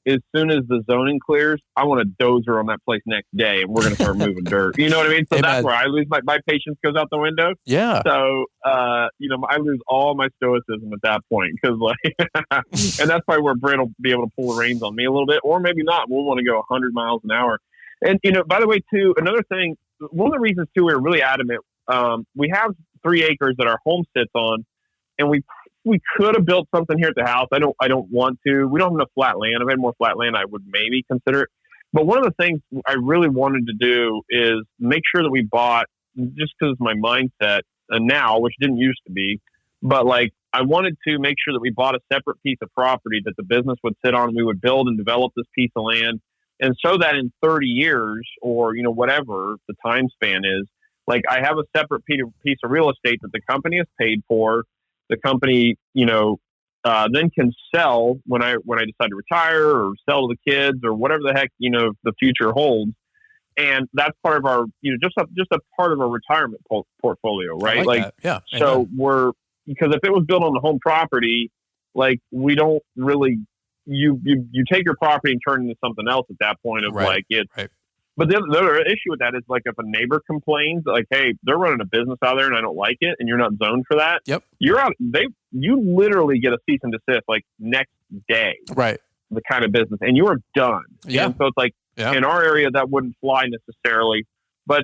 Speaker 3: as soon as the zoning clears, I want to dozer on that place next day, and we're going to start moving dirt. You know what I mean? So Amen. That's where I lose my patience goes out the window.
Speaker 2: Yeah.
Speaker 3: So, I lose all my stoicism at that point because, and that's probably where Britt will be able to pull the reins on me a little bit, or maybe not. We'll want to go 100 miles an hour. And by the way, too, another thing. One of the reasons too we were really adamant. We have 3 acres that our home sits on, and we could have built something here at the house. I don't want to. We don't have enough flat land. If I had more flat land, I would maybe consider it. But one of the things I really wanted to do is make sure that we bought, just because of my mindset now, which didn't used to be, but I wanted to make sure that we bought a separate piece of property that the business would sit on. We would build and develop this piece of land. And so that in 30 years or, whatever the time span is, I have a separate piece of real estate that the company has paid for. The company, then can sell when I decide to retire or sell to the kids or whatever the heck, the future holds. And that's part of our, just a part of our retirement portfolio, right?
Speaker 2: That. Yeah.
Speaker 3: So because if it was built on the home property, we don't really, you take your property and turn it into something else at that point of
Speaker 2: right.
Speaker 3: Right. But the other issue with that is if a neighbor complains, hey, they're running a business out there and I don't like it, and you're not zoned for that.
Speaker 2: Yep.
Speaker 3: You're out. You literally get a cease and desist next day.
Speaker 2: Right.
Speaker 3: The kind of business, and you are done.
Speaker 2: Yeah.
Speaker 3: And so it's in our area that wouldn't fly necessarily. But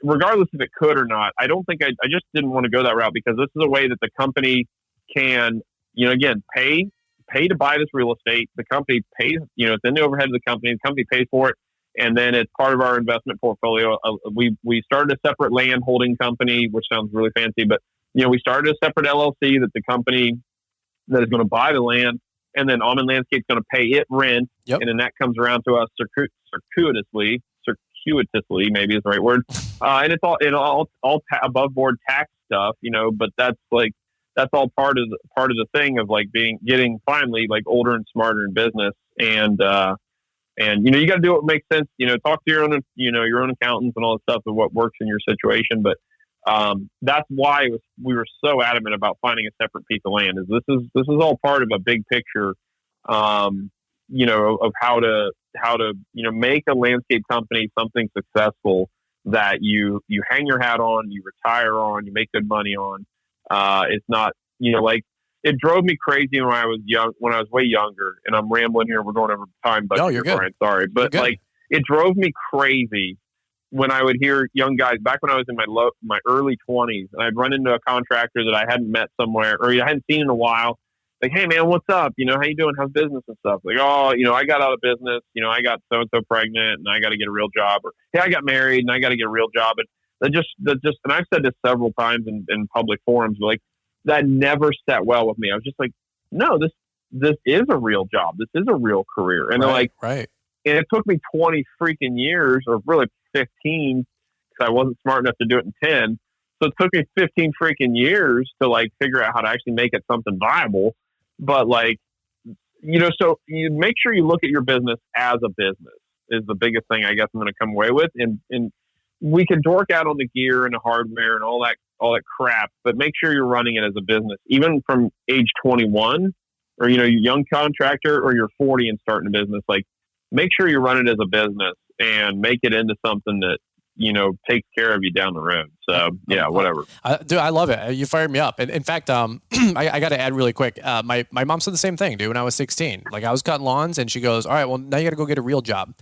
Speaker 3: regardless if it could or not, I don't think I just didn't want to go that route because this is a way that the company can, again, pay to buy this real estate. The company pays, it's in the overhead of the company. The company pays for it. And then it's part of our investment portfolio. We started a separate land holding company, which sounds really fancy, but we started a separate LLC that's the company that is going to buy the land, and then Auman Landscape's going to pay it rent, and then that comes around to us circuitously, maybe is the right word. And it's all above board tax stuff, but that's all part of the thing of getting finally older and smarter in business. And you got to do what makes sense, talk to your own accountants and all that stuff of what works in your situation. But that's why we were so adamant about finding a separate piece of land. This is all part of a big picture, of how to make a landscape company something successful that you hang your hat on, you retire on, you make good money on. It's not, it drove me crazy when I was way younger, and I'm rambling here. We're going over time, but
Speaker 2: no, you're good.
Speaker 3: Brian, sorry. But it drove me crazy when I would hear young guys back when I was in my early 20s, and I'd run into a contractor that I hadn't met somewhere or I hadn't seen in a while. Like, hey man, what's up? How you doing? How's business and stuff? Like, oh, I got out of business. I got so-and-so pregnant and I got to get a real job. Or, hey, I got married and I got to get a real job. And and I've said this several times in public forums, but that never sat well with me. I was just like, no, this is a real job. This is a real career. And
Speaker 2: right.
Speaker 3: And it took me 20 freaking years, or really 15, because I wasn't smart enough to do it in 10. So it took me 15 freaking years to figure out how to actually make it something viable. But so you make sure you look at your business as a business is the biggest thing I guess I'm going to come away with. And we can dork out on the gear and the hardware and all that crap, but make sure you're running it as a business, even from age 21 or, you're a young contractor or you're 40 and starting a business. Make sure you run it as a business and make it into something that, takes care of you down the road. So yeah, whatever.
Speaker 2: Dude, I love it. You fired me up. And in fact, I got to add really quick. My mom said the same thing, dude, when I was 16. I was cutting lawns and she goes, all right, well, now you got to go get a real job.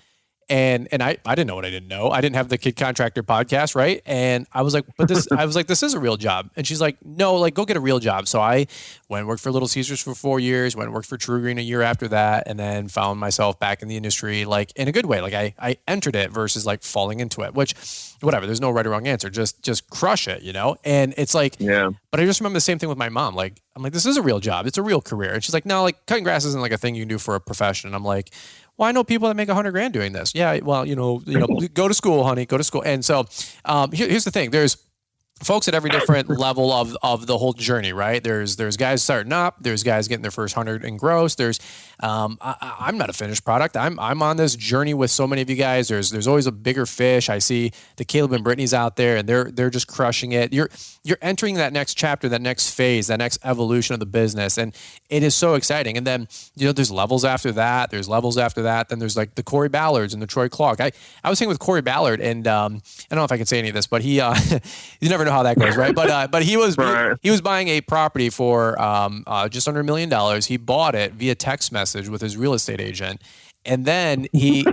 Speaker 2: And I didn't know what I didn't know. I didn't have the Kid Contractor podcast, right? And I was like, this is a real job. And she's like, no, go get a real job. So I went and worked for Little Caesars for 4 years, went and worked for True Green a year after that, and then found myself back in the industry, in a good way. I entered it versus falling into it, which whatever, there's no right or wrong answer. Just crush it, And it's yeah. But I just remember the same thing with my mom. I'm like, this is a real job. It's a real career. And she's like, no, cutting grass isn't a thing you can do for a profession. And I'm like, well, I know people that make $100,000 doing this. Yeah, well, go to school, honey, go to school. And so here's the thing. There's folks at every different level of the whole journey, right? There's guys starting up. There's guys getting their first 100 in gross. There's I'm not a finished product. I'm on this journey with so many of you guys. There's always a bigger fish. I see the Caleb and Brittany's out there, and they're just crushing it. You're entering that next chapter, that next phase, that next evolution of the business, and it is so exciting. And then there's levels after that. There's levels after that. Then there's the Corey Ballards and the Troy Clark. I was hanging with Corey Ballard, and I don't know if I can say any of this, but he you never know how that goes, right? But he was buying a property for just under $1 million. He bought it via text message with his real estate agent, and then he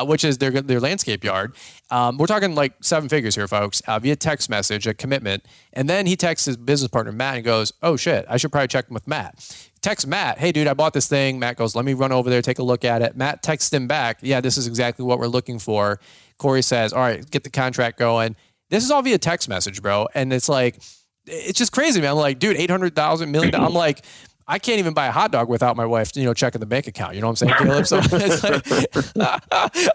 Speaker 2: which is their landscape yard. We're talking 7 figures here, folks, via text message, a commitment. And then he texts his business partner Matt and goes, oh shit, I should probably check with Matt. Text Matt, hey dude, I bought this thing. Matt goes, let me run over there, take a look at it. Matt texts him back, yeah, this is exactly what we're looking for. Corey says, all right, get the contract going. This is all via text message, bro. And it's it's just crazy, man. I'm like, dude, $800,000 million. I'm like, I can't even buy a hot dog without my wife, checking the bank account. You know what I'm saying, Caleb? So it's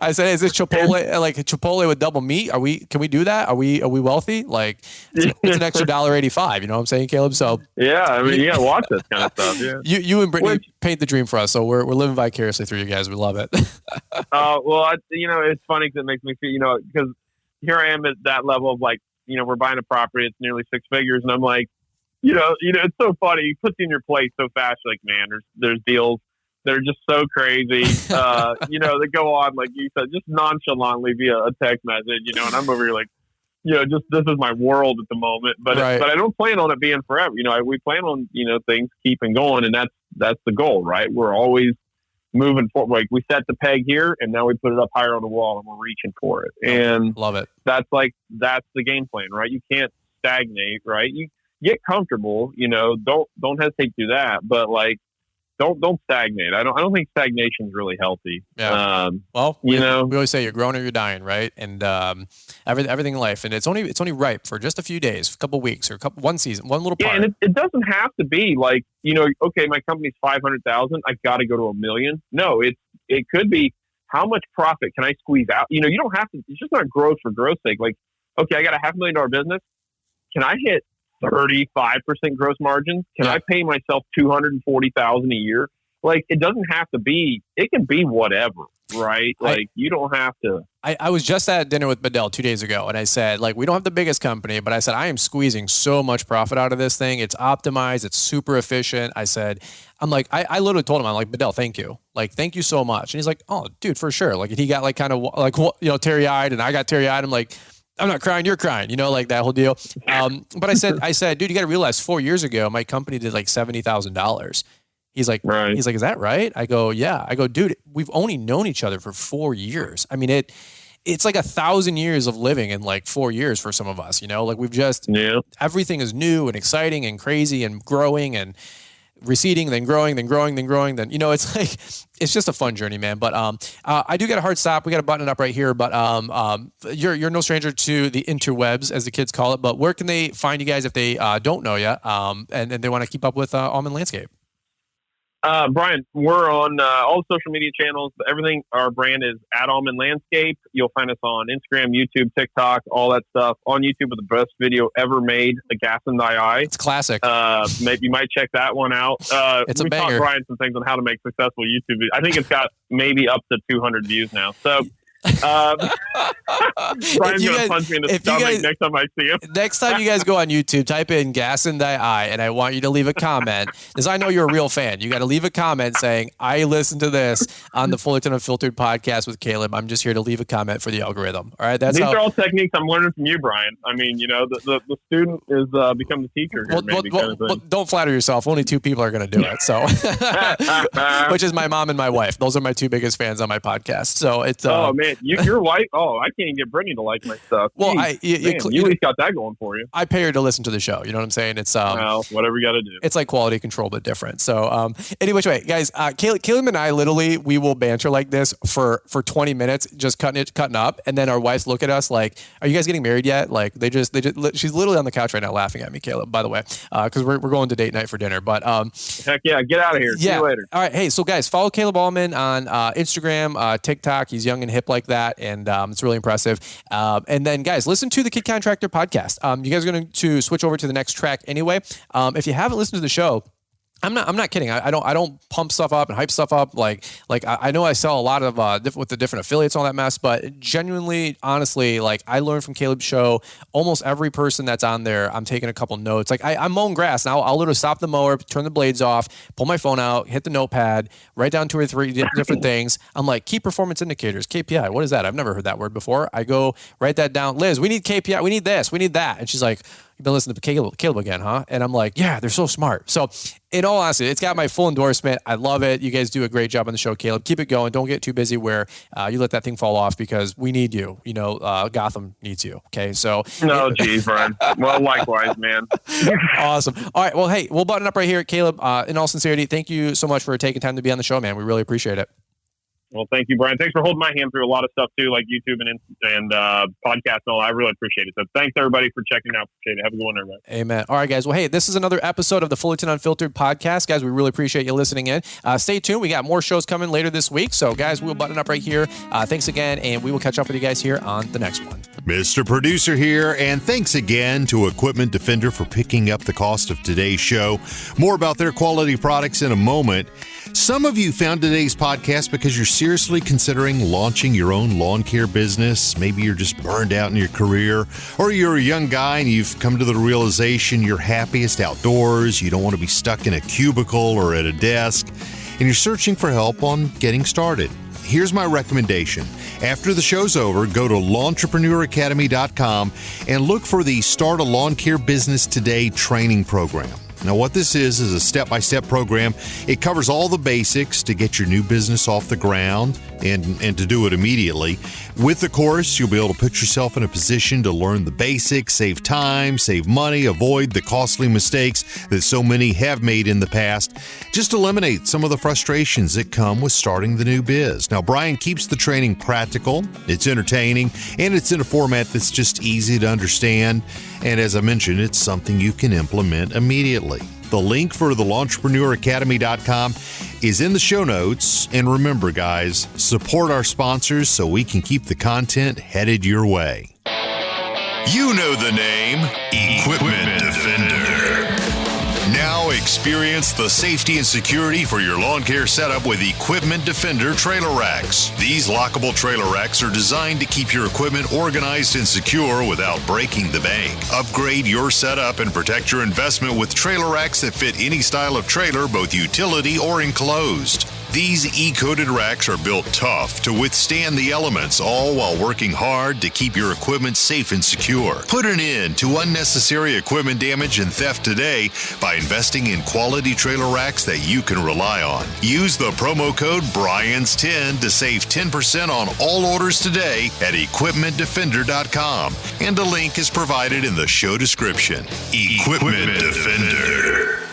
Speaker 2: I said, is this Chipotle, Chipotle with double meat? Can we do that? Are we wealthy? It's an extra $1.85. You know what I'm saying, Caleb? So
Speaker 3: yeah, I mean, you gotta watch this kind of stuff. Yeah.
Speaker 2: You and Brittany paint the dream for us. So we're living vicariously through you guys. We love it.
Speaker 3: Well, it's funny because it makes me feel, because here I am at that level of we're buying a property. It's nearly 6 figures. And I'm like, it's so funny. You put in your place so fast. Like, man, there's deals that are just so crazy. They go on, like you said, just nonchalantly via a text message, and I'm over here just this is my world at the moment. But
Speaker 2: right.
Speaker 3: But I don't plan on it being forever. We plan on, things keeping going, and that's the goal, right? We're always moving forward. We set the peg here, and now we put it up higher on the wall, and we're reaching for it. And
Speaker 2: love it.
Speaker 3: That's the game plan, right? You can't stagnate, right? You get comfortable, don't hesitate to do that. But don't stagnate. I don't think stagnation is really healthy.
Speaker 2: Yeah. We always say you're growing or you're dying, right? And everything in life, and it's only ripe for just a few days, a couple weeks, or one season, one little part.
Speaker 3: Yeah, and it doesn't have to be like, okay, my company's 500,000. I got to go to 1 million. No, it could be, how much profit can I squeeze out? You don't have to. It's just not growth for growth's sake. Like, okay, I got a $500,000 business. Can I hit 35% gross margins? Can I pay myself $240,000 a year? Like, it doesn't have to be. It can be whatever, right? Like, you don't have to.
Speaker 2: I was just at dinner with Bedell 2 days ago, and I said, like, we don't have the biggest company, but I said, I am squeezing so much profit out of this thing. It's optimized. It's super efficient. I literally told him, I'm like, Bedell, thank you. Like, thank you so much. And he's like, oh, dude, for sure. Like, he got like kind of like, teary-eyed, and I got teary-eyed. I'm like, I'm not crying, you're crying, like that whole deal. But I said, dude, you got to realize 4 years ago, my company did like $70,000. He's like,
Speaker 3: right.
Speaker 2: He's like, is that right? I go, yeah. I go, dude, we've only known each other for 4 years. I mean, it's like 1,000 years of living in like 4 years for some of us, like we've just, everything is new and exciting and crazy and growing and receding, then growing, then growing, then growing, then, it's like, it's just a fun journey, man. But I do get a hard stop. We got to button it up right here, but you're no stranger to the interwebs, as the kids call it. But where can they find you guys if they don't know you and they want to keep up with Auman Landscape?
Speaker 3: Brian, we're on all the social media channels. Everything, our brand is at Auman Landscape. You'll find us on Instagram, YouTube, TikTok, all that stuff. On YouTube with the best video ever made, The Gas and Thy Eye.
Speaker 2: It's classic.
Speaker 3: Maybe you might check that one out.
Speaker 2: It's a banger.
Speaker 3: We taught Brian some things on how to make successful YouTube videos. I think it's got maybe up to 200 views now. So Brian's gonna punch me in the stomach next time I see him.
Speaker 2: Next time you guys go on YouTube, type in Gas in Thy Eye, and I want you to leave a comment, because I know you're a real fan. You got to leave a comment saying, I listened to this on the Fullerton Unfiltered podcast with Caleb. I'm just here to leave a comment for the algorithm. All right,
Speaker 3: these are all techniques I'm learning from you, Brian. I mean, the student is become the teacher here.
Speaker 2: Well, don't flatter yourself. Only 2 people are going to do it. So, which is my mom and my wife. Those are my 2 biggest fans on my podcast. So it's
Speaker 3: oh man. Your wife? Oh, I can't even get Brittany to like my stuff.
Speaker 2: Well,
Speaker 3: you at least got that going for you.
Speaker 2: I pay her to listen to the show. You know what I'm saying? It's
Speaker 3: well, whatever you got to do.
Speaker 2: It's like quality control, but different. So, anyway, guys, Caleb and I literally we will banter like this for 20 minutes, just cutting up, and then our wives look at us like, "Are you guys getting married yet?" Like they just. She's literally on the couch right now laughing at me, Caleb. By the way, because we're going to date night for dinner. But
Speaker 3: heck yeah, get out of here. See you later.
Speaker 2: All right, hey, so guys, follow Caleb Auman on Instagram, TikTok. He's young and hip like that, and it's really impressive. And then, guys, listen to the Kid Contractor podcast. You guys are going to switch over to the next track anyway. If you haven't listened to the show, I'm not kidding. I don't pump stuff up and hype stuff up. Like I know I sell a lot of with the different affiliates and all that mess, but genuinely, honestly, like I learned from Caleb's show, almost every person that's on there, I'm taking a couple notes. Like I'm mowing grass now. I'll literally stop the mower, turn the blades off, pull my phone out, hit the notepad, write down 2 or 3 different things. I'm like, key performance indicators, KPI. What is that? I've never heard that word before. I go write that down. Liz, we need KPI. We need this. We need that. And she's like, you've been listening to Caleb again, huh? And I'm like, yeah, they're so smart. So in all honesty, it's got my full endorsement. I love it. You guys do a great job on the show, Caleb. Keep it going. Don't get too busy where you let that thing fall off, because we need you. Gotham needs you. Okay, so.
Speaker 3: No, geez, Brian. Well, likewise, man.
Speaker 2: Awesome. All right, well, hey, we'll button up right here, Caleb. In all sincerity, thank you so much for taking time to be on the show, man. We really appreciate it.
Speaker 3: Well, thank you, Brian. Thanks for holding my hand through a lot of stuff too, like YouTube and podcasts and all. I really appreciate it. So thanks everybody for checking out. Appreciate it. Have a good one, everybody.
Speaker 2: Amen. All right, guys. Well, hey, this is another episode of the Fullerton Unfiltered podcast, guys. We really appreciate you listening in. Stay tuned. We got more shows coming later this week. So, guys, we'll button up right here. Thanks again, and we will catch up with you guys here on the next one.
Speaker 4: Mr. Producer here, and thanks again to Equipment Defender for picking up the cost of today's show. More about their quality products in a moment. Some of you found today's podcast because you're seriously considering launching your own lawn care business. Maybe you're just burned out in your career, or you're a young guy and you've come to the realization you're happiest outdoors. You don't want to be stuck in a cubicle or at a desk, and you're searching for help on getting started. Here's my recommendation. After the show's over, go to LawntrepreneurAcademy.com and look for the Start a Lawn Care Business Today training program. Now, what this is a step-by-step program. It covers all the basics to get your new business off the ground and to do it immediately. With the course, you'll be able to put yourself in a position to learn the basics, save time, save money, avoid the costly mistakes that so many have made in the past. Just eliminate some of the frustrations that come with starting the new biz. Now, Brian keeps the training practical, it's entertaining, and it's in a format that's just easy to understand. And as I mentioned, it's something you can implement immediately. The link for the LaunchpreneurAcademy.com is in the show notes. And remember, guys, support our sponsors so we can keep the content headed your way. You know the name Equipment Defender. Now experience the safety and security for your lawn care setup with Equipment Defender trailer racks. These lockable trailer racks are designed to keep your equipment organized and secure without breaking the bank. Upgrade your setup and protect your investment with trailer racks that fit any style of trailer, both utility or enclosed. These E-coated racks are built tough to withstand the elements, all while working hard to keep your equipment safe and secure. Put an end to unnecessary equipment damage and theft today by investing in quality trailer racks that you can rely on. Use the promo code BRIANS10 to save 10% on all orders today at equipmentdefender.com. And a link is provided in the show description. Equipment Defender.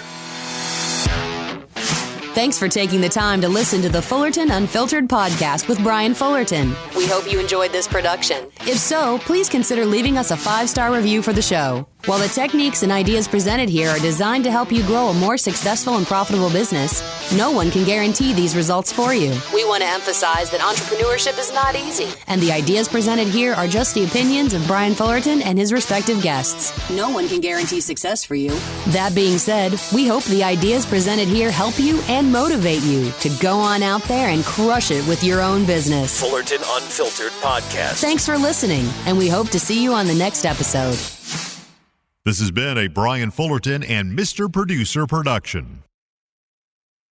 Speaker 5: Thanks for taking the time to listen to the Fullerton Unfiltered podcast with Brian Fullerton. We hope you enjoyed this production. If so, please consider leaving us a 5-star review for the show. While the techniques and ideas presented here are designed to help you grow a more successful and profitable business, no one can guarantee these results for you. We want to emphasize that entrepreneurship is not easy, and the ideas presented here are just the opinions of Brian Fullerton and his respective guests. No one can guarantee success for you. That being said, we hope the ideas presented here help you and motivate you to go on out there and crush it with your own business.
Speaker 1: Fullerton Unfiltered Podcast.
Speaker 5: Thanks for listening, and we hope to see you on the next episode.
Speaker 4: This has been a Brian Fullerton and Mr. Producer production.